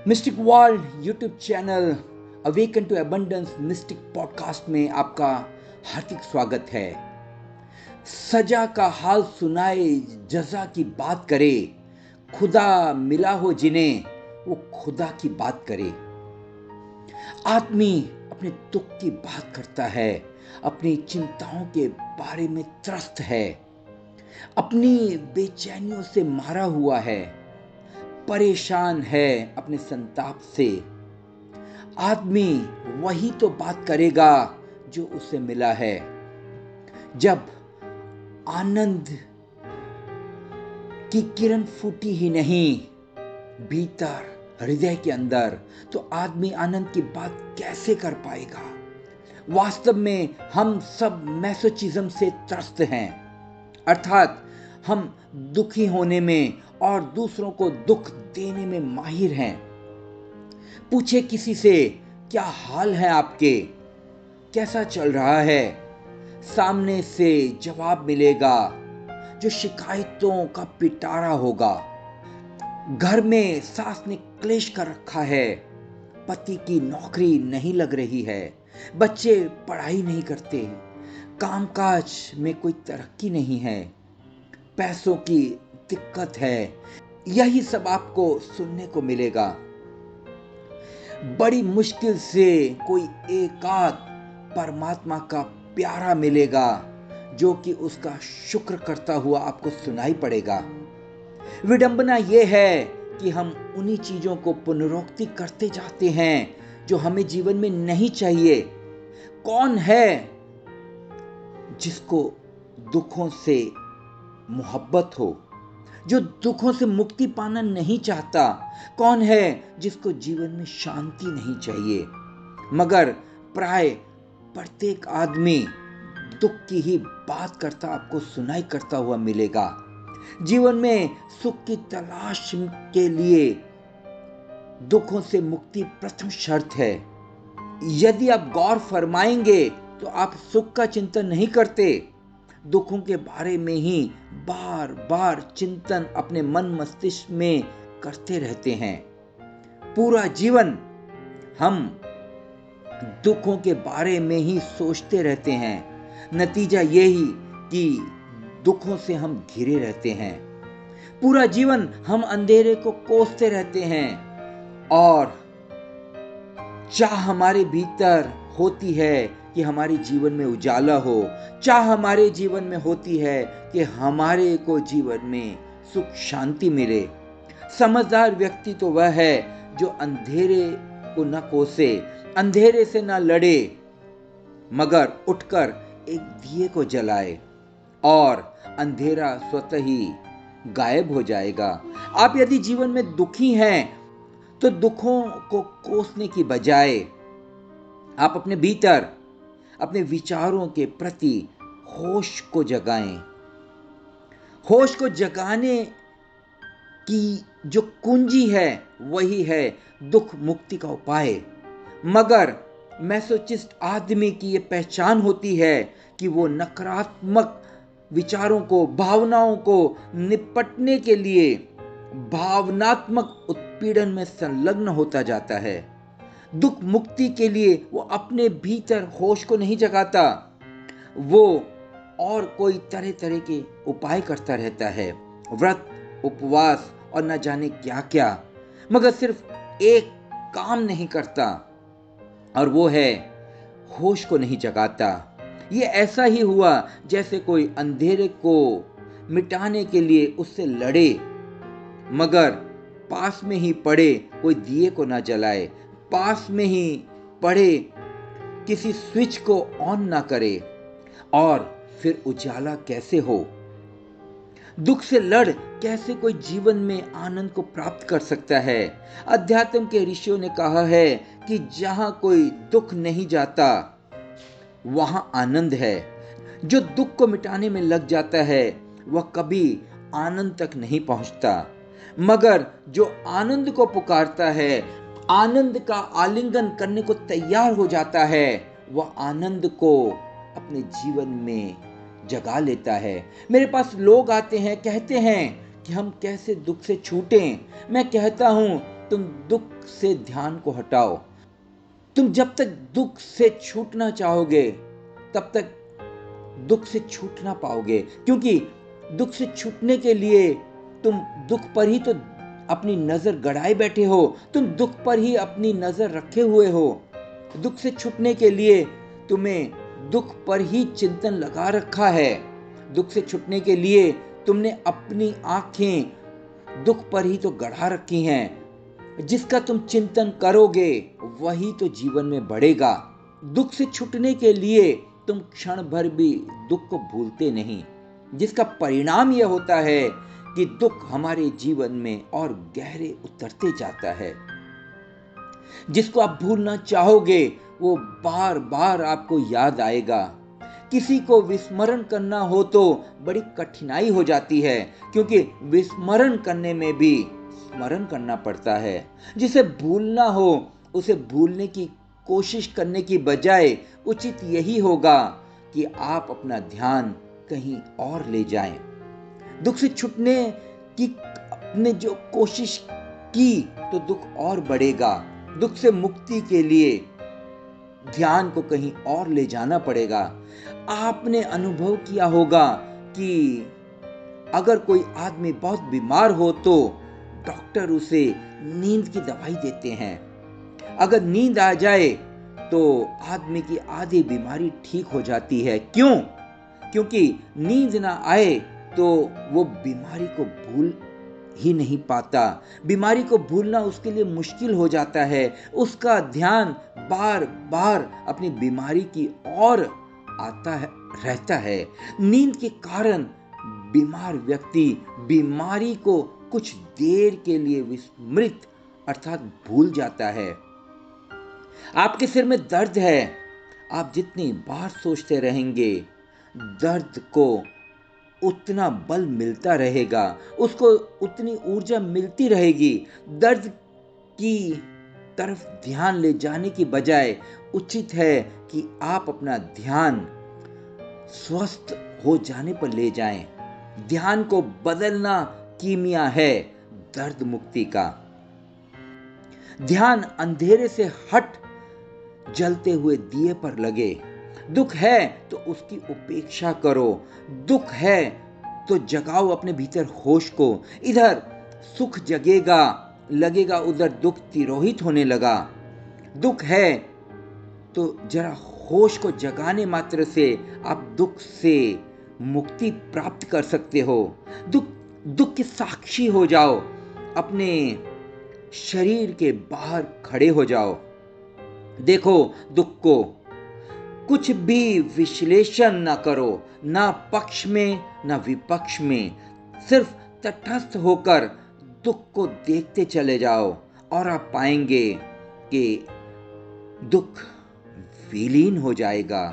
Mistake world YouTube channel awaken to abundance mystic podcast में आपका हार्दिक स्वागत है। सजा का हाल सुनाए, जजा की बात करे, खुदा मिला हो जिन्हें वो खुदा की बात करे। आदमी अपने दुख की बात करता है, अपनी चिंताओं के बारे में त्रस्त है, अपनी बेचैनियों से मारा हुआ है, परेशान है अपने संताप से। आदमी वही तो बात करेगा जो उसे मिला है। जब आनंद की किरण फूटी ही नहीं भीतर हृदय के अंदर, तो आदमी आनंद की बात कैसे कर पाएगा। वास्तव में हम सब मैसोचिज्म से त्रस्त हैं, अर्थात हम दुखी होने में और दूसरों को दुख देने में माहिर हैं। पूछे किसी से, क्या हाल है आपके, कैसा चल रहा है, सामने से जवाब मिलेगा जो शिकायतों का पिटारा होगा। घर में सास ने क्लेश कर रखा है, पति की नौकरी नहीं लग रही है, बच्चे पढ़ाई नहीं करते, कामकाज में कोई तरक्की नहीं है, पैसों की दिक्कत है। यही सब आपको सुनने को मिलेगा। बड़ी मुश्किल से कोई एकाध परमात्मा का प्यारा मिलेगा जो कि उसका शुक्र करता हुआ आपको सुनाई पड़ेगा। विडंबना यह है कि हम उन्हीं चीजों को पुनरुक्ति करते जाते हैं जो हमें जीवन में नहीं चाहिए। कौन है जिसको दुखों से मोहब्बत हो, जो दुखों से मुक्ति पाना नहीं चाहता? कौन है जिसको जीवन में शांति नहीं चाहिए? मगर प्राय प्रत्येक आदमी दुख की ही बात करता आपको सुनाई करता हुआ मिलेगा। जीवन में सुख की तलाश के लिए दुखों से मुक्ति प्रथम शर्त है। यदि आप गौर फरमाएंगे तो आप सुख का चिंतन नहीं करते, दुखों के बारे में ही बार बार चिंतन अपने मन मस्तिष्क में करते रहते हैं। पूरा जीवन हम दुखों के बारे में ही सोचते रहते हैं। नतीजा यही कि दुखों से हम घिरे रहते हैं। पूरा जीवन हम अंधेरे को कोसते रहते हैं और चाह हमारे भीतर होती है कि हमारे जीवन में उजाला हो, चाह हमारे जीवन में होती है कि हमारे को जीवन में सुख शांति मिले। समझदार व्यक्ति तो वह है जो अंधेरे को न कोसे, अंधेरे से न लड़े, मगर उठकर एक दिए को जलाए और अंधेरा स्वतः ही गायब हो जाएगा। आप यदि जीवन में दुखी हैं तो दुखों को कोसने की बजाय आप अपने भीतर अपने विचारों के प्रति होश को जगाएं। होश को जगाने की जो कुंजी है वही है दुख मुक्ति का उपाय। मगर मैसोचिस्ट आदमी की ये पहचान होती है कि वो नकारात्मक विचारों को, भावनाओं को निपटने के लिए भावनात्मक उत्पीड़न में संलग्न होता जाता है। दुख मुक्ति के लिए वो अपने भीतर होश को नहीं जगाता, वो और कोई तरह तरह के उपाय करता रहता है, व्रत, उपवास और न जाने क्या क्या, मगर सिर्फ एक काम नहीं करता और वो है होश को नहीं जगाता। ये ऐसा ही हुआ जैसे कोई अंधेरे को मिटाने के लिए उससे लड़े, मगर पास में ही पड़े कोई दिए को ना जलाए, पास में ही पड़े किसी स्विच को ऑन ना करे, और फिर उजाला कैसे हो। दुख से लड़ कैसे कोई जीवन में आनंद को प्राप्त कर सकता है। अध्यात्म के ऋषियों ने कहा है कि जहां कोई दुख नहीं जाता वहां आनंद है। जो दुख को मिटाने में लग जाता है वह कभी आनंद तक नहीं पहुंचता, मगर जो आनंद को पुकारता है, आनंद का आलिंगन करने को तैयार हो जाता है, वह आनंद को अपने जीवन में जगा लेता है। मेरे पास लोग आते हैं, कहते हैं कि हम कैसे दुख से छूटें। मैं कहता हूं तुम दुख से ध्यान को हटाओ। तुम जब तक दुख से छूटना चाहोगे तब तक दुख से छूट ना पाओगे, क्योंकि दुख से छूटने के लिए तुम दुख पर ही तो अपनी नजर गड़ाए बैठे हो, तुम दुख पर ही अपनी नजर रखे हुए हो। दुख से छूटने के लिए तुम्हें दुख पर ही चिंतन लगा रखा है। दुख से छूटने के लिए तुमने अपनी आंखें दुख पर ही तो गड़ा रखी हैं। जिसका तुम चिंतन करोगे वही तो जीवन में बढ़ेगा। दुख से छूटने के लिए तुम क्षण भर भी दुख को भूलते नहीं, जिसका परिणाम यह होता है कि दुख हमारे जीवन में और गहरे उतरते जाता है। जिसको आप भूलना चाहोगे वो बार बार आपको याद आएगा। किसी को विस्मरण करना हो तो बड़ी कठिनाई हो जाती है, क्योंकि विस्मरण करने में भी स्मरण करना पड़ता है। जिसे भूलना हो उसे भूलने की कोशिश करने की बजाय उचित यही होगा कि आप अपना ध्यान कहीं और ले जाएं। दुख से छूटने की आपने जो कोशिश की तो दुख और बढ़ेगा। दुख से मुक्ति के लिए ध्यान को कहीं और ले जाना पड़ेगा। आपने अनुभव किया होगा कि अगर कोई आदमी बहुत बीमार हो तो डॉक्टर उसे नींद की दवाई देते हैं। अगर नींद आ जाए तो आदमी की आधी बीमारी ठीक हो जाती है। क्यों? क्योंकि नींद ना आए तो वो बीमारी को भूल ही नहीं पाता। बीमारी को भूलना उसके लिए मुश्किल हो जाता है। उसका ध्यान बार बार अपनी बीमारी की ओर आता है रहता है। नींद के कारण बीमार व्यक्ति बीमारी को कुछ देर के लिए विस्मृत अर्थात भूल जाता है। आपके सिर में दर्द है, आप जितनी बार सोचते रहेंगे दर्द को उतना बल मिलता रहेगा, उसको उतनी ऊर्जा मिलती रहेगी। दर्द की तरफ ध्यान ले जाने की बजाय उचित है कि आप अपना ध्यान स्वस्थ हो जाने पर ले जाएं। ध्यान को बदलना कीमिया है दर्द मुक्ति का। ध्यान अंधेरे से हट जलते हुए दिए पर लगे। दुख है तो उसकी उपेक्षा करो। दुख है तो जगाओ अपने भीतर होश को। इधर सुख जगेगा, लगेगा उधर दुख तिरोहित होने लगा। दुख है तो जरा होश को जगाने मात्र से आप दुख से मुक्ति प्राप्त कर सकते हो। दुख के साक्षी हो जाओ, अपने शरीर के बाहर खड़े हो जाओ। देखो दुख को, कुछ भी विश्लेषण ना करो, ना पक्ष में ना विपक्ष में, सिर्फ तटस्थ होकर दुख को देखते चले जाओ और आप पाएंगे कि दुख विलीन हो जाएगा।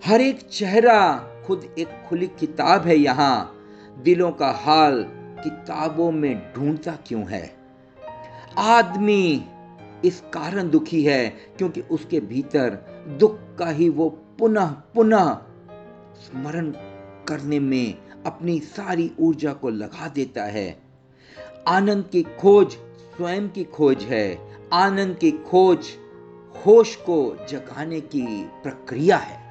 हर एक चेहरा खुद एक खुली किताब है। यहाँ दिलों का हाल किताबों में ढूंढता क्यों है? आदमी इस कारण दुखी है क्योंकि उसके भीतर दुख का ही वो पुनः पुनः स्मरण करने में अपनी सारी ऊर्जा को लगा देता है। आनंद की खोज स्वयं की खोज है। आनंद की खोज होश को जगाने की प्रक्रिया है।